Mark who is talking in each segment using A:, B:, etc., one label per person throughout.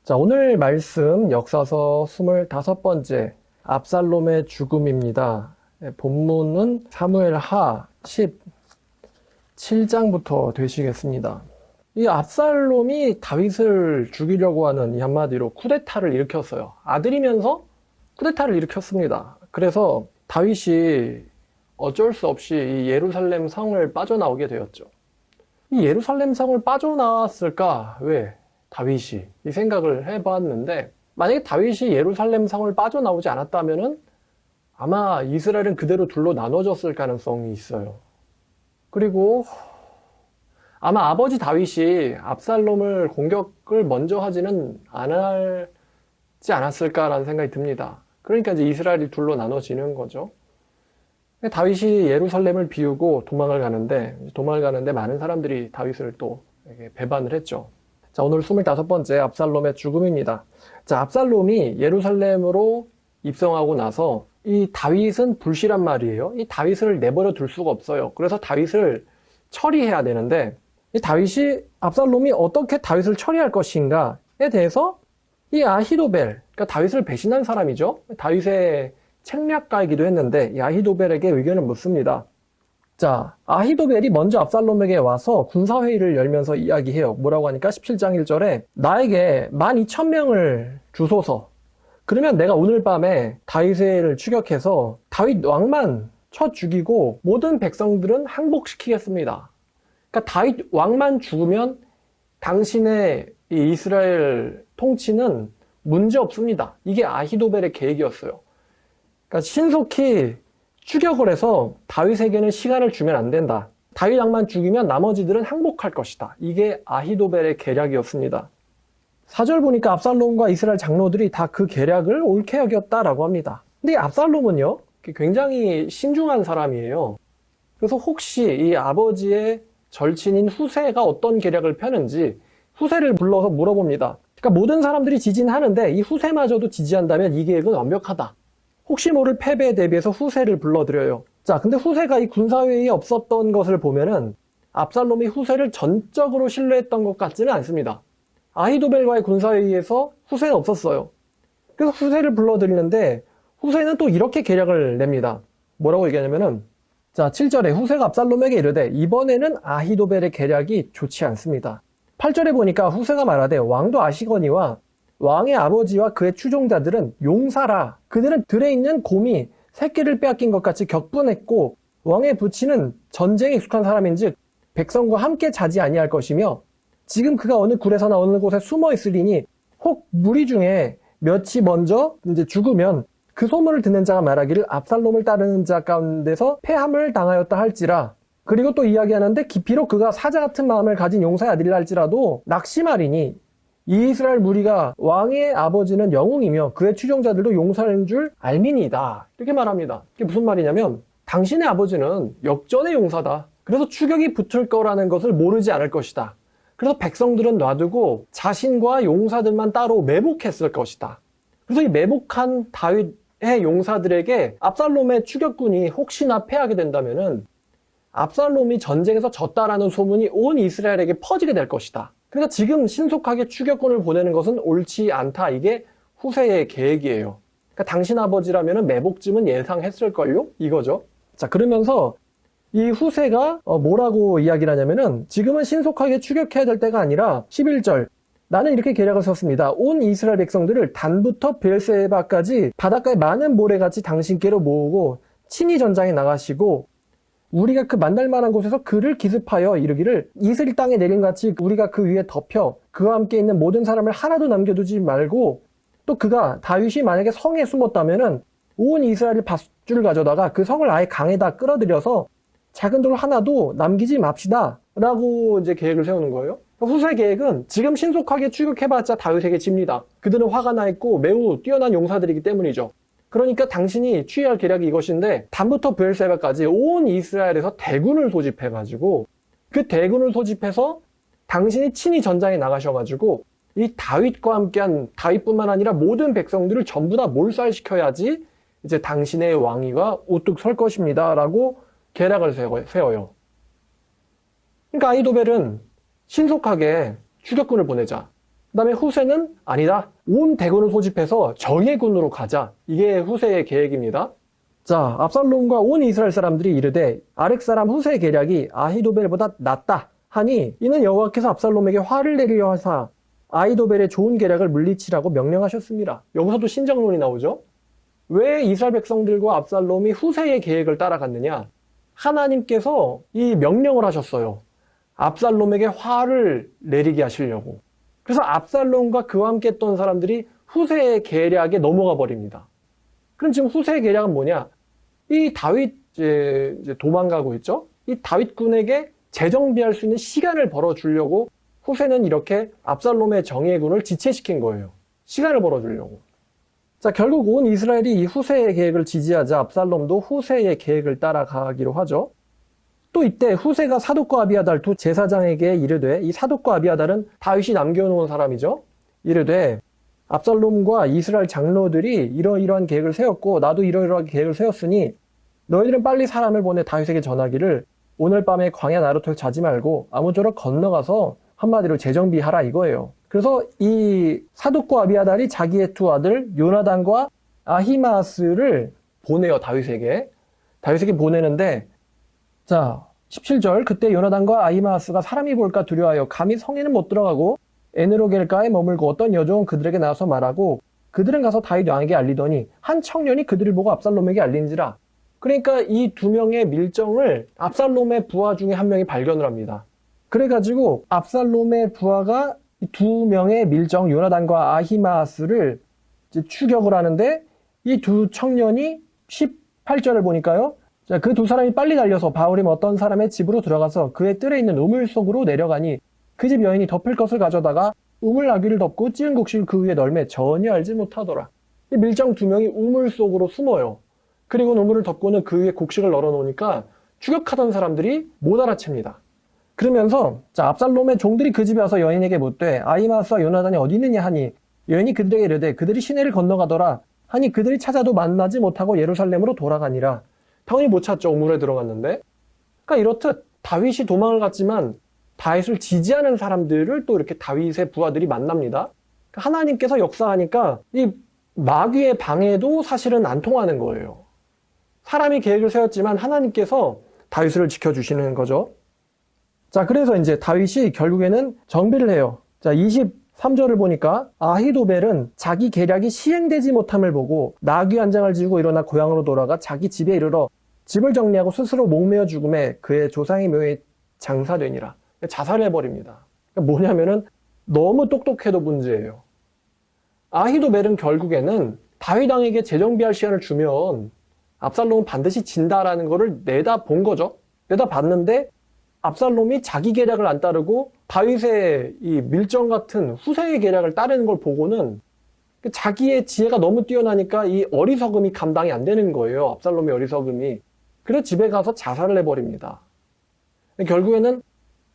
A: 자, 오늘 말씀 역사서 25번째 압살롬의 죽음입니다. 본문은 사무엘하 17장부터 되시겠습니다. 이 압살롬이 다윗을 죽이려고 하는 이 한마디로 쿠데타를 일으켰어요. 아들이면서 쿠데타를 일으켰습니다. 그래서 다윗이 어쩔 수 없이 이 예루살렘 성을 빠져나오게 되었죠. 이 예루살렘 성을 빠져나왔을까? 왜? 다윗이 이 생각을 해봤는데, 만약에 다윗이 예루살렘 성을 빠져나오지 않았다면은 아마 이스라엘은 그대로 둘로 나눠졌을 가능성이 있어요. 그리고 아마 아버지 다윗이 압살롬을 공격을 먼저 하지는 않지 않았을까라는 생각이 듭니다. 그러니까 이제 이스라엘이 둘로 나눠지는 거죠. 다윗이 예루살렘을 비우고 도망을 가는데 많은 사람들이 다윗을 또 배반을 했죠. 자, 오늘 25번째 압살롬의 죽음입니다. 자, 압살롬이 예루살렘으로 입성하고 나서 이 다윗은 불실한 말이에요. 이 다윗을 내버려 둘 수가 없어요. 그래서 다윗을 처리해야 되는데, 이 압살롬이 어떻게 다윗을 처리할 것인가에 대해서 이 아히도벨, 그러니까 다윗을 배신한 사람이죠. 다윗의 책략가이기도 했는데 이 아히도벨에게 의견을 묻습니다. 자, 아히도벨이 먼저 압살롬에게 와서 군사회의를 열면서 이야기해요. 뭐라고 하니까 17장 1절에 나에게 12,000명을 주소서. 그러면 내가 오늘 밤에 다윗을 추격해서 다윗 왕만 쳐 죽이고 모든 백성들은 항복시키겠습니다. 그러니까 다윗 왕만 죽으면 당신의 이 이스라엘 통치는 문제 없습니다. 이게 아히도벨의 계획이었어요. 그러니까 신속히 추격을 해서 다윗에게는 시간을 주면 안 된다. 다윗 왕만 죽이면 나머지들은 항복할 것이다. 이게 아히도벨의 계략이었습니다. 4절 보니까 압살롬과 이스라엘 장로들이 다 그 계략을 옳게 여겼다라고 합니다. 근데 이 압살롬은요, 굉장히 신중한 사람이에요. 그래서 혹시 이 아버지의 절친인 후세가 어떤 계략을 펴는지 후세를 불러서 물어봅니다. 그러니까 모든 사람들이 지지하는데 이 후세마저도 지지한다면 이 계획은 완벽하다. 혹시 모를 패배에 대비해서 후세를 불러들여요. 자, 근데 후세가 이 군사회의에 없었던 것을 보면은 압살롬이 후세를 전적으로 신뢰했던 것 같지는 않습니다. 아히도벨과의 군사회의에서 후세는 없었어요. 그래서 후세를 불러들이는데 후세는 또 이렇게 계략을 냅니다. 뭐라고 얘기하냐면은, 자, 7절에 후세가 압살롬에게 이르되 이번에는 아히도벨의 계략이 좋지 않습니다. 8절에 보니까 후세가 말하되 왕도 아시거니와 왕의 아버지와 그의 추종자들은 용사라. 그들은 들에 있는 곰이 새끼를 빼앗긴 것 같이 격분했고 왕의 부친은 전쟁에 익숙한 사람인즉 백성과 함께 자지 아니할 것이며 지금 그가 어느 굴에서나 어느 곳에 숨어 있으리니 혹 무리 중에 몇이 먼저 이제 죽으면 그 소문을 듣는 자가 말하기를 압살롬을 따르는 자 가운데서 패함을 당하였다 할지라. 그리고 또 이야기하는데 비록 그가 사자 같은 마음을 가진 용사의 아들이라 할지라도 낙심하리니 이 이스라엘 무리가 왕의 아버지는 영웅이며 그의 추종자들도 용사인 줄 알미니이다. 이렇게 말합니다. 이게 무슨 말이냐면 당신의 아버지는 역전의 용사다. 그래서 추격이 붙을 거라는 것을 모르지 않을 것이다. 그래서 백성들은 놔두고 자신과 용사들만 따로 매복했을 것이다. 그래서 이 매복한 다윗의 용사들에게 압살롬의 추격군이 혹시나 패하게 된다면은 압살롬이 전쟁에서 졌다라는 소문이 온 이스라엘에게 퍼지게 될 것이다. 그러니까 지금 신속하게 추격군을 보내는 것은 옳지 않다. 이게 후세의 계획이에요. 그러니까 당신 아버지라면 매복쯤은 예상했을걸요? 이거죠. 자, 그러면서 이 후세가 뭐라고 이야기를 하냐면은 지금은 신속하게 추격해야 될 때가 아니라 11절 나는 이렇게 계략을 썼습니다. 온 이스라엘 백성들을 단부터 베엘세바까지 바닷가에 많은 모래같이 당신께로 모으고 친히 전장에 나가시고 우리가 그 만날 만한 곳에서 그를 기습하여 이르기를 이스라엘 땅에 내림같이 우리가 그 위에 덮여 그와 함께 있는 모든 사람을 하나도 남겨두지 말고 또 그가 다윗이 만약에 성에 숨었다면은 온 이스라엘 밧줄을 가져다가 그 성을 아예 강에다 끌어들여서 작은 돌 하나도 남기지 맙시다 라고 이제 계획을 세우는 거예요. 후세 계획은 지금 신속하게 추격해봤자 다윗에게 집니다. 그들은 화가 나 있고 매우 뛰어난 용사들이기 때문이죠. 그러니까 당신이 취할 계략이 이것인데 단부터 브엘세바까지 온 이스라엘에서 대군을 소집해가지고 그 대군을 소집해서 당신이 친히 전장에 나가셔가지고 이 다윗과 함께한 다윗뿐만 아니라 모든 백성들을 전부 다 몰살시켜야지 이제 당신의 왕위가 우뚝 설 것입니다 라고 계략을 세워요. 그러니까 아히도벨은 신속하게 추격군을 보내자. 그다음에 후세는 아니다. 온 대군을 소집해서 정예군으로 가자. 이게 후세의 계획입니다. 자, 압살롬과 온 이스라엘 사람들이 이르되 아렉 사람 후세의 계략이 아히도벨보다 낫다 하니 이는 여호와께서 압살롬에게 화를 내리려 하사 아히도벨의 좋은 계략을 물리치라고 명령하셨습니다. 여기서도 신정론이 나오죠. 왜 이스라엘 백성들과 압살롬이 후세의 계획을 따라갔느냐? 하나님께서 이 명령을 하셨어요. 압살롬에게 화를 내리게 하시려고. 그래서 압살롬과 그와 함께 했던 사람들이 후세의 계략에 넘어가 버립니다. 그럼 지금 후세의 계략은 뭐냐? 이 다윗 이제 도망가고 있죠? 이 다윗군에게 재정비할 수 있는 시간을 벌어주려고 후세는 이렇게 압살롬의 정예군을 지체시킨 거예요. 시간을 벌어주려고. 자, 결국 온 이스라엘이 이 후세의 계획을 지지하자 압살롬도 후세의 계획을 따라가기로 하죠. 또 이때 후세가 사독과 아비아달 두 제사장에게 이르되, 이 사독과 아비아달은 다윗이 남겨놓은 사람이죠. 이르되 압살롬과 이스라엘 장로들이 이러이러한 계획을 세웠고 나도 이러이러한 계획을 세웠으니 너희들은 빨리 사람을 보내 다윗에게 전하기를 오늘 밤에 광야 나루토에 자지 말고 아무쪼록 건너가서 한마디로 재정비하라 이거예요. 그래서 이 사독과 아비아달이 자기의 두 아들 요나단과 아히마스를 보내요. 다윗에게 보내는데, 자 17절, 그때 요나단과 아히마스가 사람이 볼까 두려워하여 감히 성에는 못 들어가고 에느로겔가에 머물고 어떤 여종은 그들에게 나와서 말하고 그들은 가서 다윗 왕에게 알리더니 한 청년이 그들을 보고 압살롬에게 알린지라. 그러니까 이 두 명의 밀정을 압살롬의 부하 중에 한 명이 발견을 합니다. 그래가지고 압살롬의 부하가 이 두 명의 밀정 요나단과 아히마스를 이제 추격을 하는데, 이 두 청년이 18절을 보니까요, 자, 그 두 사람이 빨리 달려서 바울임 어떤 사람의 집으로 들어가서 그의 뜰에 있는 우물 속으로 내려가니 그 집 여인이 덮을 것을 가져다가 우물 아귀를 덮고 찌은 곡식을 그 위에 널매 전혀 알지 못하더라. 이 밀정 두 명이 우물 속으로 숨어요. 그리고 우물을 덮고는 그 위에 곡식을 널어놓으니까 추격하던 사람들이 못 알아챕니다. 그러면서 자, 압살롬의 종들이 그 집에 와서 여인에게 묻되 아히마스와 요나단이 어디 있느냐 하니 여인이 그들에게 이르되 그들이 시내를 건너가더라 하니 그들이 찾아도 만나지 못하고 예루살렘으로 돌아가니라. 당연히 못 찾죠. 우물에 들어갔는데. 그러니까 이렇듯 다윗이 도망을 갔지만 다윗을 지지하는 사람들을 또 이렇게 다윗의 부하들이 만납니다. 그러니까 하나님께서 역사하니까 이 마귀의 방해도 사실은 안 통하는 거예요. 사람이 계획을 세웠지만 하나님께서 다윗을 지켜주시는 거죠. 자, 그래서 이제 다윗이 결국에는 정비를 해요. 자, 23절을 보니까 아히도벨은 자기 계략이 시행되지 못함을 보고 나귀 한 장을 지고 일어나 고향으로 돌아가 자기 집에 이르러 집을 정리하고 스스로 목매어 죽음에 그의 조상의 묘에 장사되니라. 자살해버립니다. 그러니까 뭐냐면은 너무 똑똑해도 문제예요. 아히도벨은 결국에는 다윗 왕에게 재정비할 시간을 주면 압살롬은 반드시 진다라는 거를 내다본 거죠. 내다봤는데 압살롬이 자기 계략을 안 따르고 다윗의 이 밀정 같은 후세의 계략을 따르는 걸 보고는 자기의 지혜가 너무 뛰어나니까 이 어리석음이 감당이 안 되는 거예요. 압살롬의 어리석음이. 그래서 집에 가서 자살을 해버립니다. 결국에는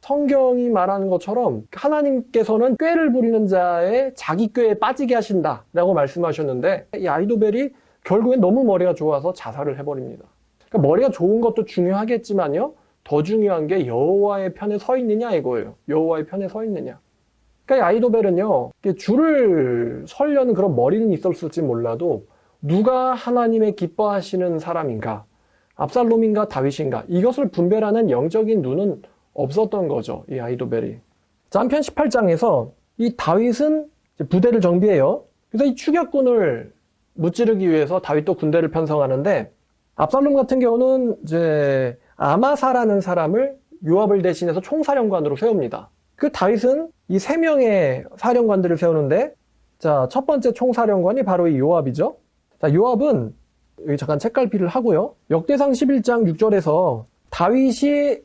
A: 성경이 말하는 것처럼 하나님께서는 꾀를 부리는 자의 자기 꾀에 빠지게 하신다라고 말씀하셨는데, 이 아히도벨이 결국엔 너무 머리가 좋아서 자살을 해버립니다. 그러니까 머리가 좋은 것도 중요하겠지만요, 더 중요한 게 여호와의 편에 서 있느냐 이거예요. 여호와의 편에 서 있느냐. 그러니까 아히도벨은요, 줄을 설려는 그런 머리는 있었을지 몰라도 누가 하나님의 기뻐하시는 사람인가, 압살롬인가 다윗인가, 이것을 분별하는 영적인 눈은 없었던 거죠. 이 아히도벨이. 자, 한편 18장에서 이 다윗은 부대를 정비해요. 그래서 이 추격군을 무찌르기 위해서 다윗도 군대를 편성하는데, 압살롬 같은 경우는 이제 아마사라는 사람을 요압을 대신해서 총사령관으로 세웁니다. 그 다윗은 이 세 명의 사령관들을 세우는데, 자, 첫 번째 총사령관이 바로 이 요압이죠. 자, 요압은 여기 잠깐 책갈피를 하고요. 역대상 11장 6절에서 다윗이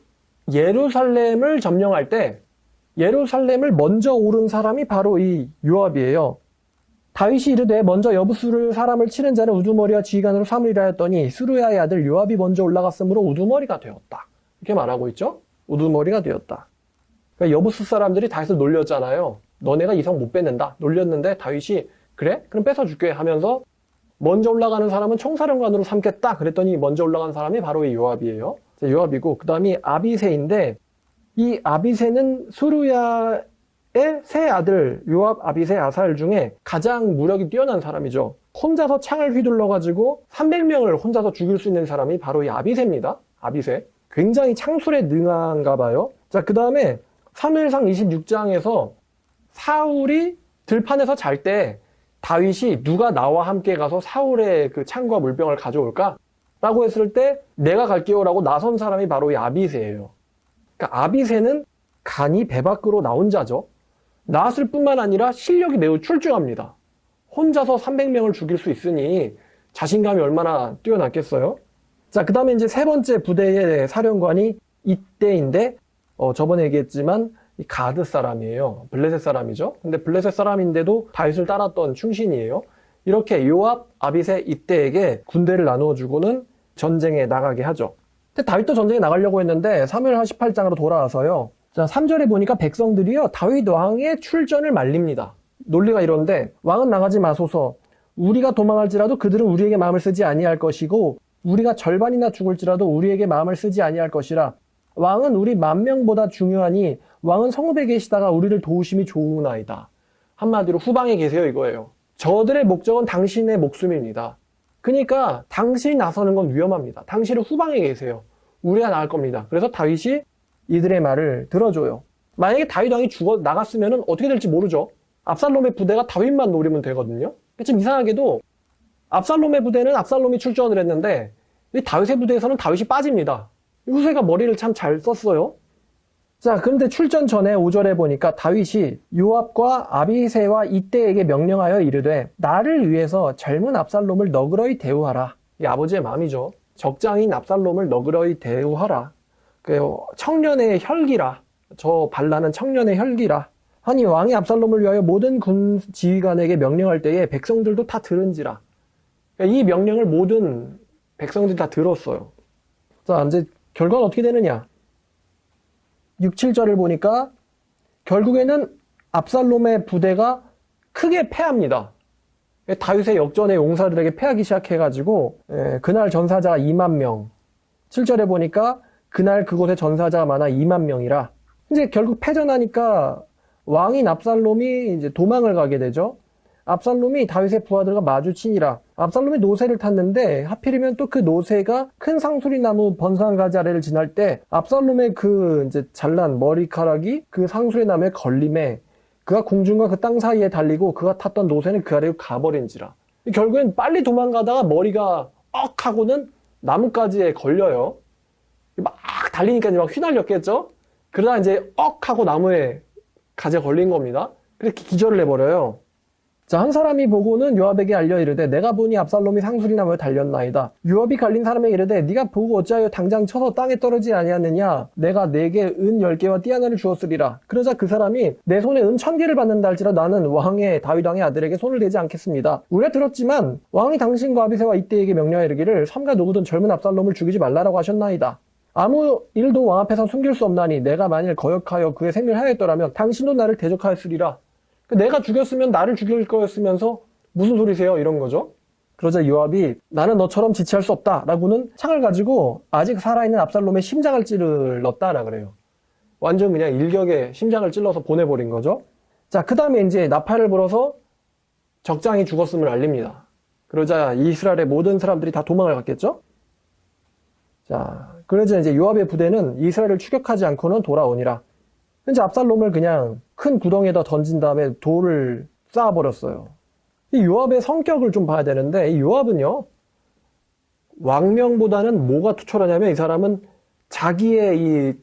A: 예루살렘을 점령할 때 예루살렘을 먼저 오른 사람이 바로 이 요압이에요. 다윗이 이르되 먼저 여부수를 사람을 치는 자는 우두머리와 지휘관으로 삼으리라 하였더니 스루야의 아들 요압이 먼저 올라갔으므로 우두머리가 되었다. 이렇게 말하고 있죠. 우두머리가 되었다. 그러니까 여부수 사람들이 다윗을 놀렸잖아요. 너네가 이성 못 뺏는다. 놀렸는데 다윗이 그래? 그럼 뺏어줄게 하면서 먼저 올라가는 사람은 총사령관으로 삼겠다. 그랬더니 먼저 올라간 사람이 바로 이 요압이에요. 요압이고, 그 다음이 아비새인데, 이 아비새는 스루야의 세 아들 요압, 아비새, 아사엘 중에 가장 무력이 뛰어난 사람이죠. 혼자서 창을 휘둘러가지고 300명을 혼자서 죽일 수 있는 사람이 바로 이 아비새입니다. 아비새. 굉장히 창술에 능한가 봐요. 자, 그 다음에 사무엘상 26장에서 사울이 들판에서 잘 때 다윗이 누가 나와 함께 가서 사울의 그 창과 물병을 가져올까? 라고 했을 때 내가 갈게요 라고 나선 사람이 바로 이 아비새예요. 그러니까 아비새는 간이 배 밖으로 나온 자죠. 나왔을 뿐만 아니라 실력이 매우 출중합니다. 혼자서 300명을 죽일 수 있으니 자신감이 얼마나 뛰어났겠어요? 자, 그 다음에 이제 세 번째 부대의 사령관이 이때인데, 저번에 얘기했지만, 이 가드 사람이에요. 블레셋 사람이죠. 근데 블레셋 사람인데도 다윗을 따랐던 충신이에요. 이렇게 요압, 아비새, 이때에게 군대를 나누어 주고는 전쟁에 나가게 하죠. 근데 다윗도 전쟁에 나가려고 했는데 사무엘하 18장으로 돌아와서요. 자, 3절에 보니까 백성들이요, 다윗 왕의 출전을 말립니다. 논리가 이런데, 왕은 나가지 마소서. 우리가 도망할지라도 그들은 우리에게 마음을 쓰지 아니할 것이고 우리가 절반이나 죽을지라도 우리에게 마음을 쓰지 아니할 것이라. 왕은 우리 10,000명보다 중요하니 왕은 성읍에 계시다가 우리를 도우심이 좋으나이다. 한마디로 후방에 계세요 이거예요. 저들의 목적은 당신의 목숨입니다. 그러니까 당신이 나서는 건 위험합니다. 당신은 후방에 계세요. 우리가 나을 겁니다. 그래서 다윗이 이들의 말을 들어줘요. 만약에 다윗 왕이 나갔으면 어떻게 될지 모르죠. 압살롬의 부대가 다윗만 노리면 되거든요. 좀 이상하게도 압살롬의 부대는 압살롬이 출전을 했는데 이 다윗의 부대에서는 다윗이 빠집니다. 후세가 머리를 참 잘 썼어요. 자, 그런데 출전 전에 5절에 보니까 다윗이 요압과 아비새와 이때에게 명령하여 이르되 나를 위해서 젊은 압살롬을 너그러이 대우하라. 이 아버지의 마음이죠. 적장인 압살롬을 너그러이 대우하라. 청년의 혈기라. 저 발라는 청년의 혈기라. 아니 왕이 압살롬을 위하여 모든 군 지휘관에게 명령할 때에 백성들도 다 들은지라. 이 명령을 모든 백성들이 다 들었어요. 자, 이제 결과는 어떻게 되느냐. 6, 7절을 보니까 결국에는 압살롬의 부대가 크게 패합니다. 다윗의 역전의 용사들에게 패하기 시작해가지고 그날 전사자가 20,000명. 7절에 보니까 그날 그곳에 전사자가 많아 20,000명이라. 이제 결국 패전하니까 왕인 압살롬이 이제 도망을 가게 되죠. 압살롬이 다윗의 부하들과 마주치니라. 압살롬이 노새를 탔는데 하필이면 또 그 노새가 큰 상수리 나무 번상가지 아래를 지날 때 압살롬의 그 이제 잘난 머리카락이 그 상수리 나무에 걸림에 그가 공중과 그 땅 사이에 달리고 그가 탔던 노새는 그 아래로 가버린지라. 결국엔 빨리 도망가다가 머리가 억 하고는 나뭇가지에 걸려요. 막 달리니까 이제 막 휘날렸겠죠? 그러다 이제 억 하고 나무에 가지에 걸린 겁니다. 그렇게 기절을 해버려요. 자, 한 사람이 보고는 요압에게 알려 이르되 내가 보니 압살롬이 상수리 나무에 달렸나이다. 요압이 갈린 사람에게 이르되 네가 보고 어찌하여 당장 쳐서 땅에 떨어지지 아니하느냐. 내가 네게 은 10개와 띠 하나를 주었으리라. 그러자 그 사람이 내 손에 은 1,000개를 받는다 할지라 나는 다윗 왕의 아들에게 손을 대지 않겠습니다. 우리가 들었지만 왕이 당신과 아비새와 이때에게 명령하여 이르기를 삼가 누구든 젊은 압살롬을 죽이지 말라라고 하셨나이다. 아무 일도 왕 앞에서 숨길 수 없나니 내가 만일 거역하여 그의 생명을 하였더라면 당신도 나를 대적하였으리라. 내가 죽였으면 나를 죽일 거였으면서 무슨 소리세요? 이런 거죠. 그러자 요압이 나는 너처럼 지체할 수 없다 라고는 창을 가지고 아직 살아있는 압살롬의 심장을 찔렀다라 그래요. 완전 그냥 일격에 심장을 찔러서 보내버린 거죠. 자, 그 다음에 이제 나팔을 불어서 적장이 죽었음을 알립니다. 그러자 이스라엘의 모든 사람들이 다 도망을 갔겠죠. 자, 그러자 이제 요압의 부대는 이스라엘을 추격하지 않고는 돌아오니라. 이제 압살롬을 그냥 큰 구덩이에다 던진 다음에 돌을 쌓아버렸어요. 이 요압의 성격을 좀 봐야 되는데 이 요압은요, 왕명보다는 뭐가 투철하냐면 이 사람은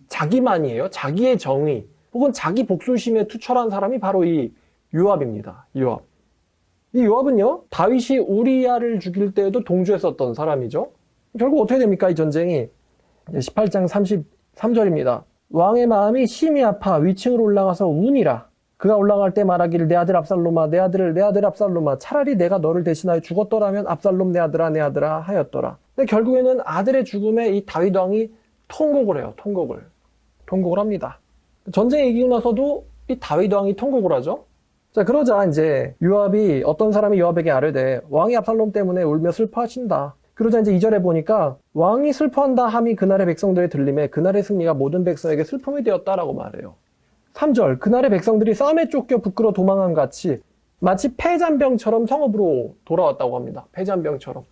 A: 자기만이에요. 자기의 정의 혹은 자기 복수심에 투철한 사람이 바로 이 요압입니다. 요압. 이 요압은요, 다윗이 우리야를 죽일 때에도 동조했었던 사람이죠. 결국 어떻게 됩니까? 이 전쟁이 18장 33절입니다. 왕의 마음이 심히 아파 위층으로 올라가서 우니라. 그가 올라갈 때 말하기를 내 아들 압살롬아 내 아들 압살롬아 차라리 내가 너를 대신하여 죽었더라면 압살롬 내 아들아 하였더라. 근데 결국에는 아들의 죽음에 이 다윗 왕이 통곡을 해요. 통곡을 합니다. 전쟁에 이기고 나서도 이 다윗 왕이 통곡을 하죠. 자, 그러자 이제 어떤 사람이 요압에게 아뢰되 왕이 압살롬 때문에 울며 슬퍼하신다. 그러자 이제 2절에 보니까 왕이 슬퍼한다 함이 그날의 백성들의 들림에 그날의 승리가 모든 백성에게 슬픔이 되었다라고 말해요. 3절 그날의 백성들이 싸움에 쫓겨 부끄러 도망한 같이 마치 패잔병처럼 성읍으로 돌아왔다고 합니다. 패잔병처럼.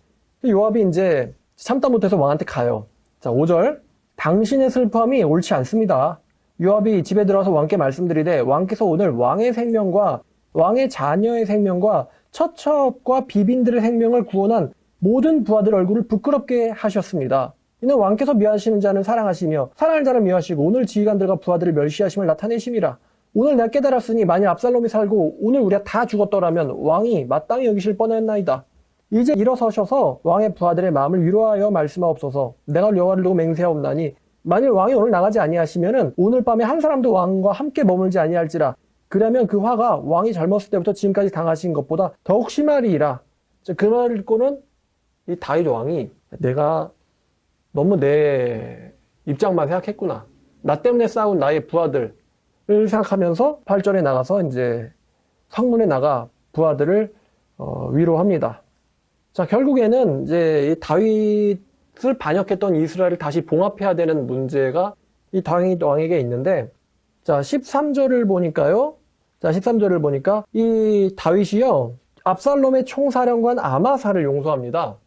A: 요압이 이제 참다 못해서 왕한테 가요. 자, 5절 당신의 슬픔이 옳지 않습니다. 요압이 집에 들어와서 왕께 말씀드리되 왕께서 오늘 왕의 생명과 왕의 자녀의 생명과 처첩과 비빈들의 생명을 구원한 모든 부하들 얼굴을 부끄럽게 하셨습니다. 이는 왕께서 미워하시는 자는 사랑하시며 사랑하는 자는 미워하시고 오늘 지휘관들과 부하들을 멸시하심을 나타내심이라. 오늘 내가 깨달았으니 만일 압살롬이 살고 오늘 우리가 다 죽었더라면 왕이 마땅히 여기실 뻔했나이다. 이제 일어서셔서 왕의 부하들의 마음을 위로하여 말씀하옵소서. 내가 여호와를 두고 맹세하옵나니 만일 왕이 오늘 나가지 아니하시면은 오늘 밤에 한 사람도 왕과 함께 머물지 아니할지라. 그러면 그 화가 왕이 젊었을 때부터 지금까지 당하신 것보다 더욱 심하리이라. 그 말을 듣고는 이 다윗 왕이 내가 너무 내 입장만 생각했구나. 나 때문에 싸운 나의 부하들을 생각하면서 8절에 나가서 이제 성문에 나가 부하들을 위로합니다. 자, 결국에는 이제 이 다윗을 반역했던 이스라엘을 다시 봉합해야 되는 문제가 이 다윗 왕에게 있는데, 자, 13절을 보니까요. 자, 13절을 보니까 이 다윗이요, 압살롬의 총사령관 아마사를 용서합니다.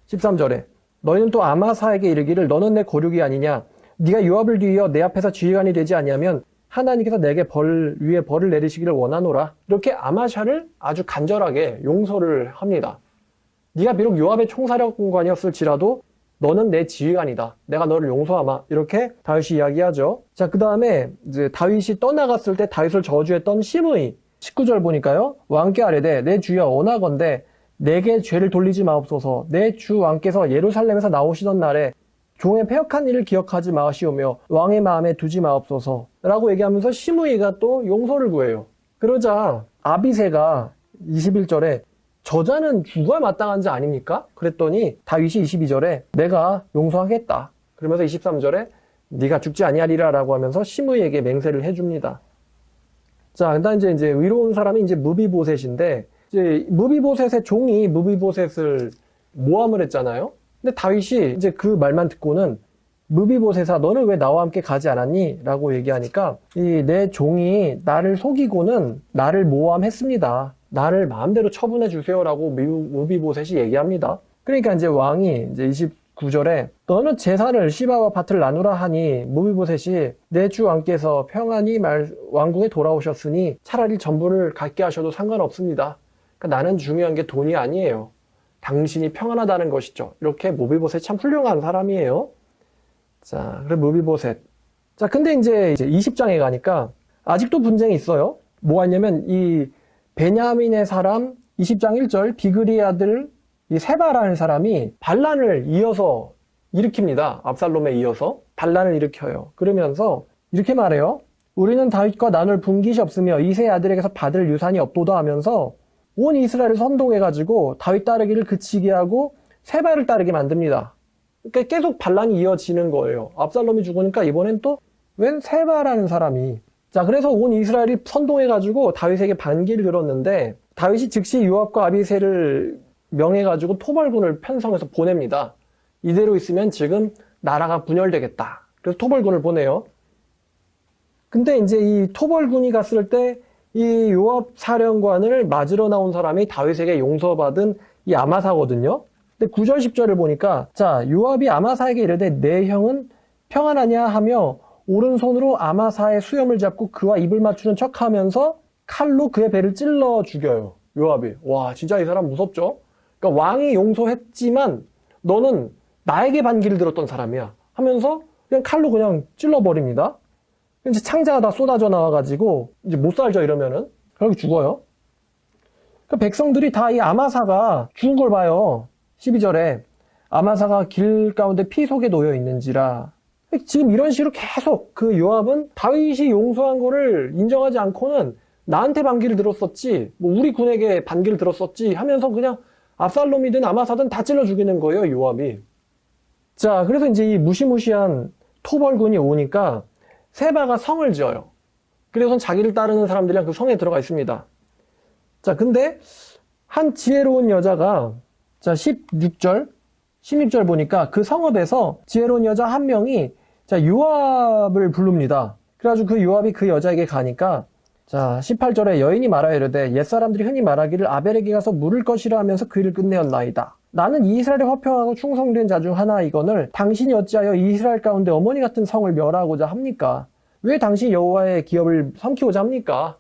A: 13절에 너희는 또 아마사에게 이르기를 너는 내 고륙이 아니냐. 네가 요압을 뒤이어 내 앞에서 지휘관이 되지 아니하면 하나님께서 내게 위에 벌을 내리시기를 원하노라. 이렇게 아마샤를 아주 간절하게 용서를 합니다. 네가 비록 요압의 총사령관이었을지라도 너는 내 지휘관이다. 내가 너를 용서하마. 이렇게 다윗이 이야기하죠. 자, 그 다음에 이제 다윗이 떠나갔을 때 다윗을 저주했던 시므이 19절 보니까요. 왕께 아뢰되 내 주여 원하건대 내게 죄를 돌리지 마옵소서. 내 주 왕께서 예루살렘에서 나오시던 날에 종의 패역한 일을 기억하지 마시오며 왕의 마음에 두지 마옵소서 라고 얘기하면서 시므이가 또 용서를 구해요. 그러자 아비새가 21절에 저자는 죽어야 마땅한 자 아닙니까? 그랬더니 다윗이 22절에 내가 용서하겠다. 그러면서 23절에 네가 죽지 아니하리라 라고 하면서 시므이에게 맹세를 해줍니다. 자, 그다음 이제 위로운 사람이 이제 무비보셋인데, 이제 무비보셋의 종이 무비보셋을 모함을 했잖아요. 근데 다윗이 이제 그 말만 듣고는 무비보셋아 너는 왜 나와 함께 가지 않았니? 라고 얘기하니까 이 내 종이 나를 속이고는 나를 모함했습니다. 나를 마음대로 처분해 주세요라고 무비보셋이 얘기합니다. 그러니까 이제 왕이 이제 29절에 너는 제사를 시바와 밭을 나누라 하니 무비보셋이 내 주 왕께서 평안히 왕궁에 돌아오셨으니 차라리 전부를 갖게 하셔도 상관없습니다. 그러니까 나는 중요한 게 돈이 아니에요. 당신이 평안하다는 것이죠. 이렇게 무비보셋 참 훌륭한 사람이에요. 자, 그래 무비보셋. 자, 근데 이제 20장에 가니까 아직도 분쟁이 있어요. 뭐가 있냐면 이 베냐민의 사람 20장 1절 비그리 아들 이 세바라는 사람이 반란을 이어서 일으킵니다. 압살롬에 이어서 반란을 일으켜요. 그러면서 이렇게 말해요. 우리는 다윗과 나눌 분깃이 없으며 이세 아들에게서 받을 유산이 없도다 하면서 온 이스라엘을 선동해가지고 다윗 따르기를 그치게 하고 세바를 따르게 만듭니다. 그러니까 계속 반란이 이어지는 거예요. 압살롬이 죽으니까 이번엔 또 웬 세바라는 사람이. 자, 그래서 온 이스라엘이 선동해가지고 다윗에게 반기를 들었는데 다윗이 즉시 요압과 아비새를 명해가지고 토벌군을 편성해서 보냅니다. 이대로 있으면 지금 나라가 분열되겠다. 그래서 토벌군을 보내요. 근데 이제 이 토벌군이 갔을 때 이 요압 사령관을 맞으러 나온 사람이 다윗에게 용서받은 이 아마사거든요. 근데 9절 10절을 보니까 자, 요압이 아마사에게 이르되 내 형은 평안하냐 하며 오른손으로 아마사의 수염을 잡고 그와 입을 맞추는 척하면서 칼로 그의 배를 찔러 죽여요. 요압이. 와, 진짜 이 사람 무섭죠? 그러니까 왕이 용서했지만 너는 나에게 반기를 들었던 사람이야 하면서 그냥 칼로 그냥 찔러버립니다. 이제 창자가 다 쏟아져 나와가지고 이제 못 살죠 이러면은. 그렇게 죽어요. 그러니까 백성들이 다 이 아마사가 죽은 걸 봐요. 12절에 아마사가 길 가운데 피 속에 놓여 있는지라. 지금 이런 식으로 계속 그 요압은 다윗이 용서한 거를 인정하지 않고는 나한테 반기를 들었었지, 뭐 우리 군에게 반기를 들었었지 하면서 그냥 압살롬이든 아마사든 다 찔러 죽이는 거예요, 요압이. 자, 그래서 이제 이 무시무시한 토벌군이 오니까 세바가 성을 지어요. 그래서 자기를 따르는 사람들이랑 그 성에 들어가 있습니다. 자, 근데 한 지혜로운 여자가 자, 16절 보니까 그 성읍에서 지혜로운 여자 한 명이 자, 요압을 부릅니다. 그래가지고 그 요압이 그 여자에게 가니까, 자, 18절에 여인이 말하여 이르되 옛사람들이 흔히 말하기를 아벨에게 가서 물을 것이라 하면서 그 일을 끝내었나이다. 나는 이스라엘에 화평하고 충성된 자 중 하나이거늘 당신이 어찌하여 이스라엘 가운데 어머니 같은 성을 멸하고자 합니까? 왜 당신이 여호와의 기업을 삼키고자 합니까?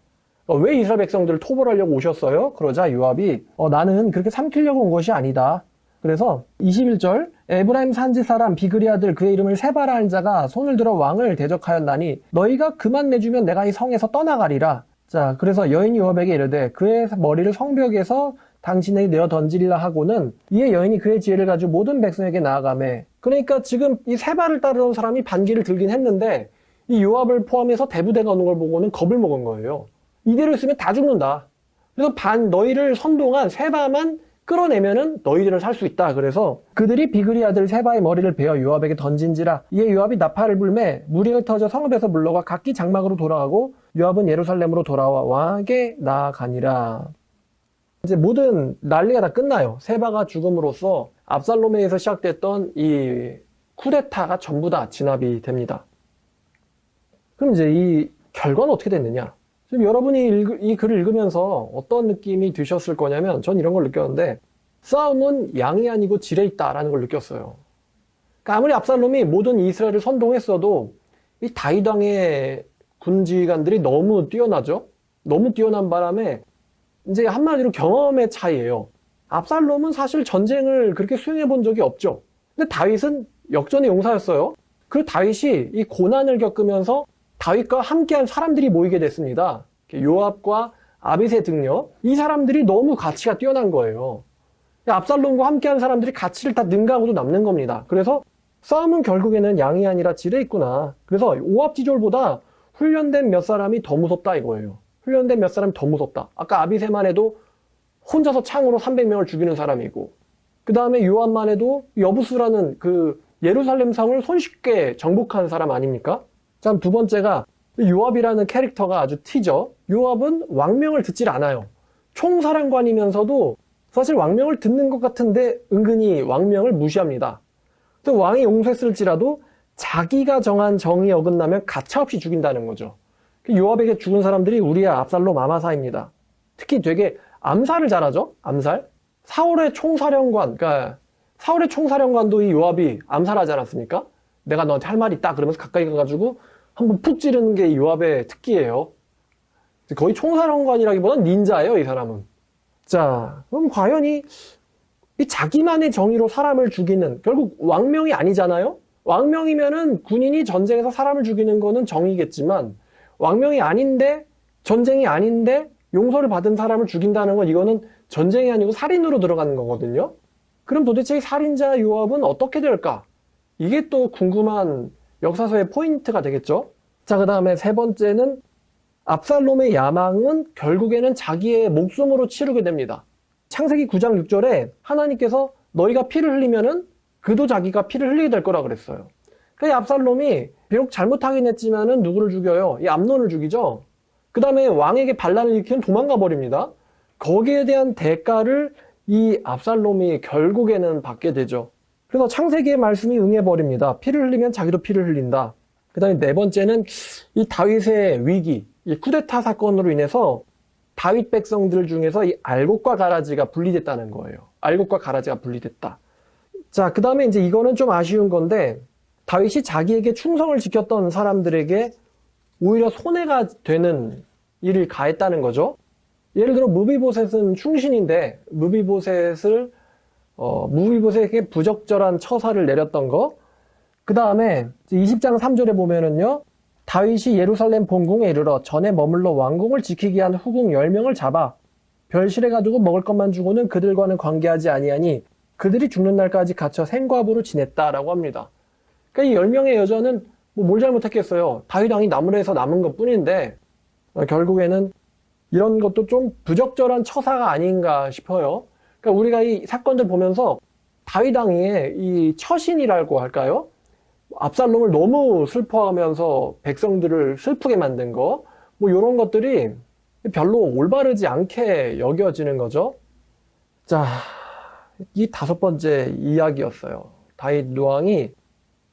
A: 왜 이스라엘 백성들을 토벌하려고 오셨어요? 그러자 요압이 나는 그렇게 삼키려고 온 것이 아니다. 그래서 21절 에브라임 산지 사람 비그리 아들 그의 이름을 세바라 한 자가 손을 들어 왕을 대적하였나니 너희가 그만 내주면 내가 이 성에서 떠나가리라. 자, 그래서 여인이 요압에게 이르되 그의 머리를 성벽에서 당신에게 내어 던지리라 하고는 이에 여인이 그의 지혜를 가지고 모든 백성에게 나아가매. 그러니까 지금 이 세바를 따르던 사람이 반기를 들긴 했는데 이 요압을 포함해서 대부대가 오는 걸 보고는 겁을 먹은 거예요. 이대로 있으면 다 죽는다. 그래서 너희를 선동한 세바만 끌어내면은 너희들은 살 수 있다. 그래서 그들이 비그리 아들 세바의 머리를 베어 요압에게 던진지라. 이에 요압이 나팔을 불매 무리가 터져 성읍에서 물러가 각기 장막으로 돌아가고 요압은 예루살렘으로 돌아와 왕에게 나아가니라. 이제 모든 난리가 다 끝나요. 세바가 죽음으로써 압살롬에 의해서 시작됐던 이 쿠데타가 전부 다 진압이 됩니다. 그럼 이제 이 결과는 어떻게 됐느냐? 지금 여러분이 이 글을 읽으면서 어떤 느낌이 드셨을 거냐면 전 이런 걸 느꼈는데 싸움은 양이 아니고 질에 있다라는 걸 느꼈어요. 그러니까 아무리 압살롬이 모든 이스라엘을 선동했어도 이 다윗 왕의 군지관들이 너무 뛰어나죠. 너무 뛰어난 바람에 이제 한마디로 경험의 차이예요. 압살롬은 사실 전쟁을 그렇게 수행해 본 적이 없죠. 근데 다윗은 역전의 용사였어요. 그 다윗이 이 고난을 겪으면서 다윗과 함께한 사람들이 모이게 됐습니다. 요압과 아비새 등려, 이 사람들이 너무 가치가 뛰어난 거예요. 압살롬과 함께한 사람들이 가치를 다 능가하고도 남는 겁니다. 그래서 싸움은 결국에는 양이 아니라 질에 있구나. 그래서 오합지졸보다 훈련된 몇 사람이 더 무섭다 이거예요. 훈련된 몇 사람이 더 무섭다. 아까 아비새만 해도 혼자서 창으로 300명을 죽이는 사람이고, 그 다음에 요압만 해도 여부수라는 그 예루살렘 성을 손쉽게 정복한 사람 아닙니까? 자, 두 번째가 요압이라는 캐릭터가 아주 튀죠. 요압은 왕명을 듣질 않아요. 총사령관이면서도 사실 왕명을 듣는 것 같은데 은근히 왕명을 무시합니다. 또 왕이 용서했을지라도 자기가 정한 정의에 어긋나면 가차없이 죽인다는 거죠. 요압에게 죽은 사람들이 우리야, 압살롬, 아마사입니다. 특히 되게 암살을 잘하죠. 암살. 사울의 총사령관, 그러니까 사울의 총사령관도 이 요압이 암살하지 않았습니까? 내가 너한테 할 말이 있다 그러면서 가까이 가가지고 한번 푹 찌르는 게 요압의 특기예요. 거의 총사령관이라기보다는 닌자예요, 이 사람은. 자, 그럼 과연 이 자기만의 정의로 사람을 죽이는, 결국 왕명이 아니잖아요? 왕명이면은 군인이 전쟁에서 사람을 죽이는 거는 정의겠지만, 왕명이 아닌데, 전쟁이 아닌데, 용서를 받은 사람을 죽인다는 건 이거는 전쟁이 아니고 살인으로 들어가는 거거든요? 그럼 도대체 이 살인자 요압은 어떻게 될까? 이게 또 궁금한 역사서의 포인트가 되겠죠? 자, 그 다음에 세 번째는 압살롬의 야망은 결국에는 자기의 목숨으로 치르게 됩니다. 창세기 9장 6절에 하나님께서 너희가 피를 흘리면은 그도 자기가 피를 흘리게 될 거라 그랬어요. 그러니까 압살롬이 비록 잘못하긴 했지만은 누구를 죽여요? 이 암논을 죽이죠? 그 다음에 왕에게 반란을 일으키면 도망가 버립니다. 거기에 대한 대가를 이 압살롬이 결국에는 받게 되죠. 그래서 창세기의 말씀이 응해버립니다. 피를 흘리면 자기도 피를 흘린다. 그 다음에 네 번째는 이 다윗의 위기, 이 쿠데타 사건으로 인해서 다윗 백성들 중에서 이 알곡과 가라지가 분리됐다는 거예요. 알곡과 가라지가 분리됐다. 자, 그 다음에 이제 이거는 좀 아쉬운 건데 다윗이 자기에게 충성을 지켰던 사람들에게 오히려 손해가 되는 일을 가했다는 거죠. 예를 들어 무비보셋은 충신인데 무비보셋에게 부적절한 처사를 내렸던 거. 그 다음에 20장 3절에 보면은요, 다윗이 예루살렘 본궁에 이르러 전에 머물러 왕궁을 지키게 위한 후궁 10명을 잡아 별실해가지고 먹을 것만 주고는 그들과는 관계하지 아니하니 그들이 죽는 날까지 갇혀 생과부로 지냈다라고 합니다. 그러니까 이 10명의 여자는 뭘 잘못했겠어요. 다윗 왕이 나무래에서 남은 것 뿐인데 결국에는 이런 것도 좀 부적절한 처사가 아닌가 싶어요. 그러니까 우리가 이 사건들 보면서 다윗 왕의 이 처신이라고 할까요? 압살롬을 너무 슬퍼하면서 백성들을 슬프게 만든 거, 이런 것들이 별로 올바르지 않게 여겨지는 거죠. 자, 이 다섯 번째 이야기였어요. 다윗 왕이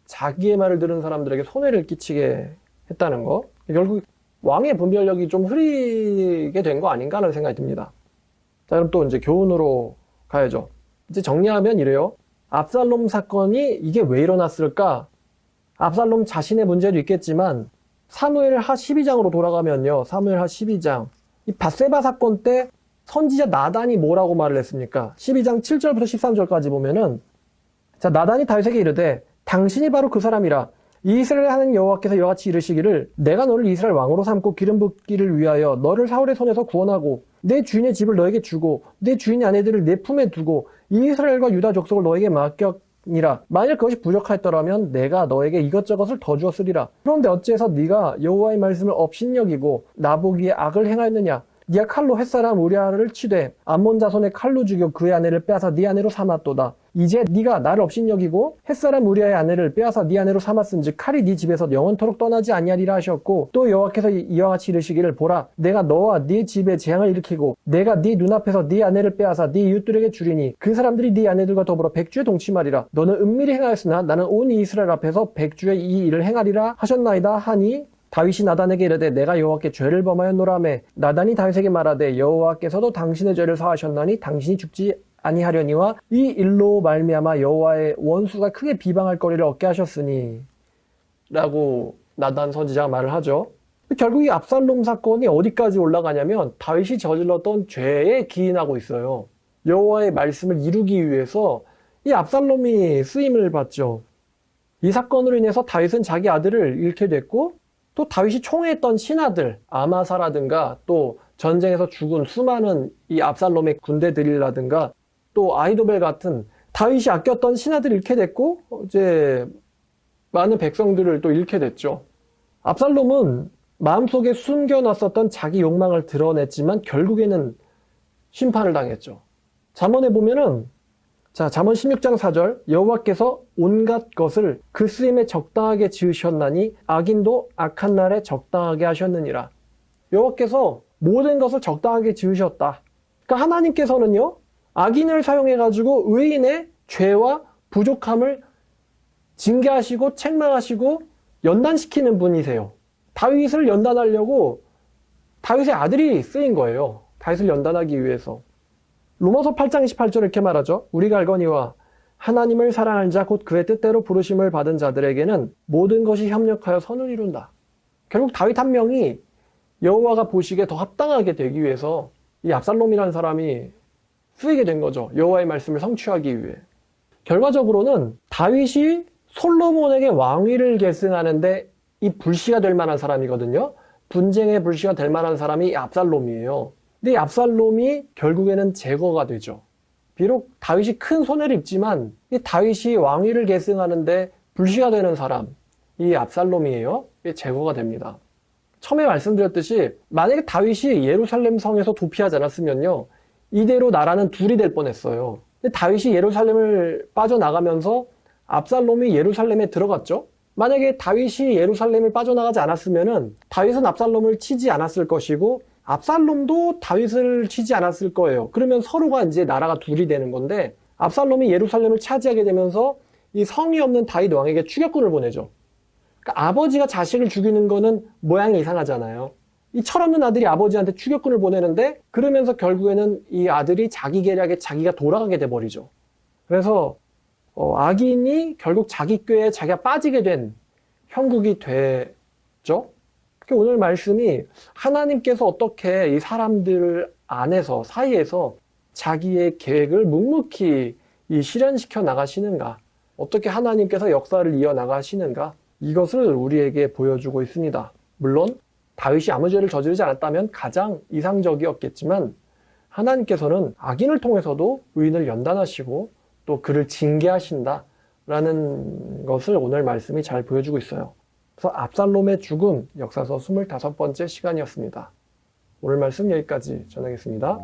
A: 자기의 말을 들은 사람들에게 손해를 끼치게 했다는 거. 결국 왕의 분별력이 좀 흐리게 된 거 아닌가 하는 생각이 듭니다. 자, 그럼 또 이제 교훈으로 가야죠. 이제 정리하면 이래요. 압살롬 사건이 이게 왜 일어났을까? 압살롬 자신의 문제도 있겠지만 사무엘하 12장으로 돌아가면요. 사무엘하 12장. 이 밧세바 사건 때 선지자 나단이 뭐라고 말을 했습니까? 12장 7절부터 13절까지 보면은 자, 나단이 다윗에게 이르되 당신이 바로 그 사람이라. 이스라엘 하는 여호와께서 이와 같이 이르시기를 내가 너를 이스라엘 왕으로 삼고 기름 붓기를 위하여 너를 사울의 손에서 구원하고 내 주인의 집을 너에게 주고 내 주인의 아내들을 내 품에 두고 이스라엘과 유다 족속을 너에게 맡겼니라. 만일 그것이 부족하였더라면 내가 너에게 이것저것을 더 주었으리라. 그런데 어째서 네가 여호와의 말씀을 업신여기고 나보기에 악을 행하였느냐? 네가 칼로 햇사람 우리아를 치되 암몬 자손의 칼로 죽여 그의 아내를 빼앗아 네 아내로 삼았도다. 이제 네가 나를 업신여기고 햇사람 우리아의 아내를 빼앗아 네 아내로 삼았은즉 칼이 네 집에서 영원토록 떠나지 아니하리라 하셨고 또 여호와께서 이와 같이 이르시기를 보라 내가 너와 네 집에 재앙을 일으키고 내가 네 눈앞에서 네 아내를 빼앗아 네 이웃들에게 주리니 그 사람들이 네 아내들과 더불어 백주에 동침하리라. 너는 은밀히 행하였으나 나는 온 이스라엘 앞에서 백주에 이 일을 행하리라 하셨나이다 하니 다윗이 나단에게 이르되 내가 여호와께 죄를 범하였노라매 나단이 다윗에게 말하되 여호와께서도 당신의 죄를 사하셨나니 당신이 죽지 아니하려니와 이 일로 말미암아 여호와의 원수가 크게 비방할 거리를 얻게 하셨으니 라고 나단 선지자가 말을 하죠. 결국 이 압살롬 사건이 어디까지 올라가냐면 다윗이 저질렀던 죄에 기인하고 있어요. 여호와의 말씀을 이루기 위해서 이 압살롬이 쓰임을 받죠. 이 사건으로 인해서 다윗은 자기 아들을 잃게 됐고 또 다윗이 총애했던 신하들 아마사라든가 또 전쟁에서 죽은 수많은 이 압살롬의 군대들이라든가 또 아히도벨 같은 다윗이 아꼈던 신하들을 잃게 됐고 이제 많은 백성들을 또 잃게 됐죠. 압살롬은 마음속에 숨겨놨었던 자기 욕망을 드러냈지만 결국에는 심판을 당했죠. 잠언에 보면은 자, 잠언 16장 4절 여호와께서 온갖 것을 그 쓰임에 적당하게 지으셨나니 악인도 악한 날에 적당하게 하셨느니라. 여호와께서 모든 것을 적당하게 지으셨다. 그러니까 하나님께서는요. 악인을 사용해가지고 의인의 죄와 부족함을 징계하시고 책망하시고 연단시키는 분이세요. 다윗을 연단하려고 다윗의 아들이 쓰인 거예요. 다윗을 연단하기 위해서. 로마서 8장 28절 이렇게 말하죠. 우리가 알거니와 하나님을 사랑하는 자 곧 그의 뜻대로 부르심을 받은 자들에게는 모든 것이 협력하여 선을 이룬다. 결국 다윗 한 명이 여호와가 보시기에 더 합당하게 되기 위해서 이 압살롬이라는 사람이 쓰이게 된 거죠. 여호와의 말씀을 성취하기 위해. 결과적으로는 다윗이 솔로몬에게 왕위를 계승하는데 이 불씨가 될 만한 사람이거든요. 분쟁의 불씨가 될 만한 사람이 압살롬이에요. 근데 이 압살롬이 결국에는 제거가 되죠. 비록 다윗이 큰 손해를 입지만 이 다윗이 왕위를 계승하는데 불씨가 되는 사람, 이 압살롬이에요. 이게 제거가 됩니다. 처음에 말씀드렸듯이 만약에 다윗이 예루살렘 성에서 도피하지 않았으면요. 이대로 나라는 둘이 될 뻔했어요. 근데 다윗이 예루살렘을 빠져나가면서 압살롬이 예루살렘에 들어갔죠. 만약에 다윗이 예루살렘을 빠져나가지 않았으면은 다윗은 압살롬을 치지 않았을 것이고 압살롬도 다윗을 치지 않았을 거예요. 그러면 서로가 이제 나라가 둘이 되는 건데 압살롬이 예루살렘을 차지하게 되면서 이 성이 없는 다윗 왕에게 추격군을 보내죠. 그러니까 아버지가 자식을 죽이는 거는 모양이 이상하잖아요. 이 철없는 아들이 아버지한테 추격군을 보내는데 그러면서 결국에는 이 아들이 자기 계략에 자기가 돌아가게 돼버리죠. 그래서 악인이 결국 자기 꾀에 자기가 빠지게 된 형국이 되죠. 오늘 말씀이 하나님께서 어떻게 이 사람들 안에서 사이에서 자기의 계획을 묵묵히 실현시켜 나가시는가, 어떻게 하나님께서 역사를 이어나가시는가, 이것을 우리에게 보여주고 있습니다. 물론 다윗이 아무 죄를 저지르지 않았다면 가장 이상적이었겠지만 하나님께서는 악인을 통해서도 의인을 연단하시고 또 그를 징계하신다라는 것을 오늘 말씀이 잘 보여주고 있어요. 그래서 압살롬의 죽음, 역사서 25번째 시간이었습니다. 오늘 말씀 여기까지 전하겠습니다.